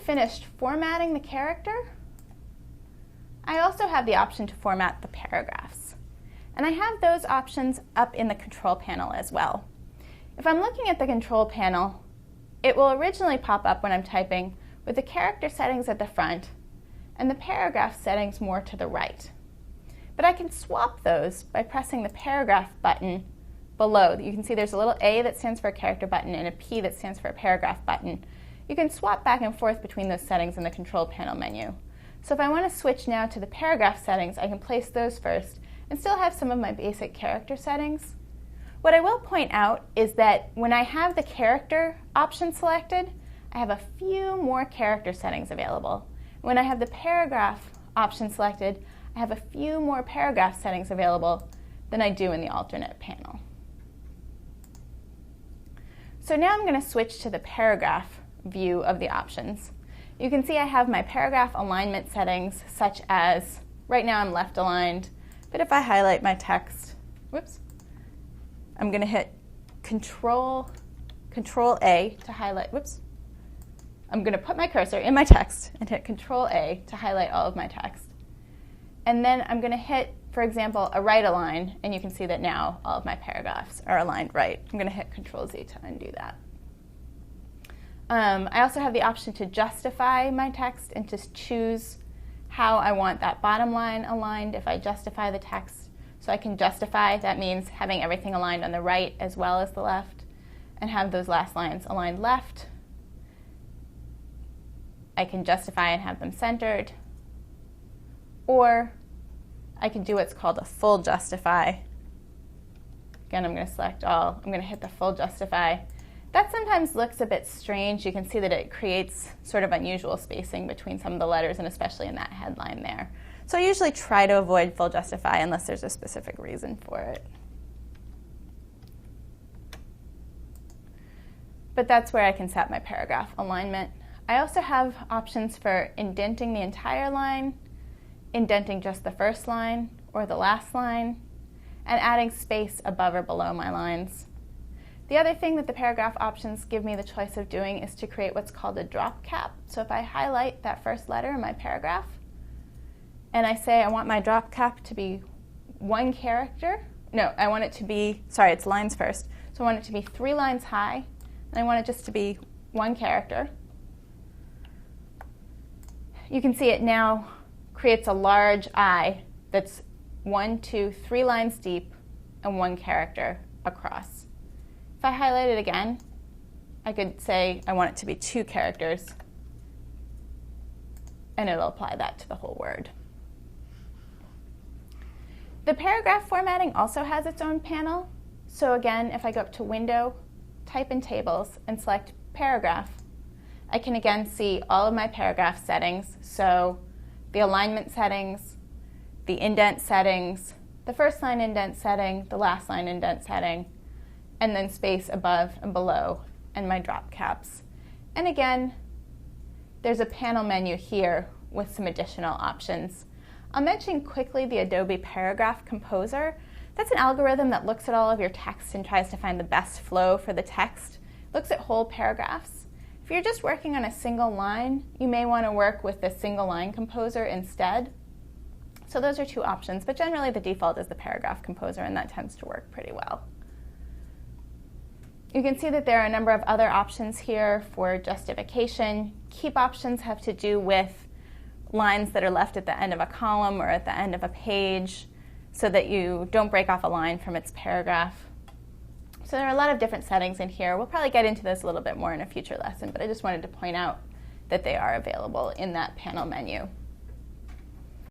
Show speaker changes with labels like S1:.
S1: finished formatting the character, I also have the option to format the paragraphs. And I have those options up in the control panel as well. If I'm looking at the control panel, it will originally pop up when I'm typing with the character settings at the front and the paragraph settings more to the right. But I can swap those by pressing the paragraph button below. You can see there's a little A that stands for a character button and a P that stands for a paragraph button. You can swap back and forth between those settings in the control panel menu. So if I want to switch now to the paragraph settings, I can place those first and still have some of my basic character settings. What I will point out is that when I have the character option selected, I have a few more character settings available. When I have the paragraph option selected, I have a few more paragraph settings available than I do in the alternate panel. So now I'm going to switch to the paragraph view of the options. You can see I have my paragraph alignment settings, such as, right now I'm left aligned, but if I highlight my text, whoops, I'm going to hit Control A to highlight, whoops. I'm going to put my cursor in my text and hit Control A to highlight all of my text. And then I'm going to hit, for example, a right align, and you can see that now all of my paragraphs are aligned right. I'm going to hit Control Z to undo that. I also have the option to justify my text and to choose how I want that bottom line aligned if I justify the text. So I can justify, that means having everything aligned on the right as well as the left, and have those last lines aligned left. I can justify and have them centered, or I can do what's called a full justify. Again, I'm going to select all. I'm going to hit the full justify. That sometimes looks a bit strange. You can see that it creates sort of unusual spacing between some of the letters, and especially in that headline there. So I usually try to avoid full justify unless there's a specific reason for it. But that's where I can set my paragraph alignment. I also have options for indenting the entire line, indenting just the first line or the last line, and adding space above or below my lines. The other thing that the paragraph options give me the choice of doing is to create what's called a drop cap. So if I highlight that first letter in my paragraph, and I say I want my drop cap to be one character, no, I want it to be, sorry, it's lines first. So I want it to be 3 lines high, and I want it just to be one character. You can see it now creates a large I that's 1, 2, 3 lines deep and 1 character across. If I highlight it again, I could say I want it to be 2 characters, and it'll apply that to the whole word. The paragraph formatting also has its own panel. So again, if I go up to Window, type in Tables, and select Paragraph, I can again see all of my paragraph settings. So the alignment settings, the indent settings, the first line indent setting, the last line indent setting, and then space above and below, and my drop caps. And again, there's a panel menu here with some additional options. I'll mention quickly the Adobe Paragraph Composer. That's an algorithm that looks at all of your text and tries to find the best flow for the text. It looks at whole paragraphs. If you're just working on a single line, you may want to work with the single line composer instead. So those are 2 options, but generally the default is the Paragraph Composer, and that tends to work pretty well. You can see that there are a number of other options here for justification. Keep options have to do with lines that are left at the end of a column or at the end of a page so that you don't break off a line from its paragraph. So there are a lot of different settings in here. We'll probably get into this a little bit more in a future lesson, but I just wanted to point out that they are available in that panel menu.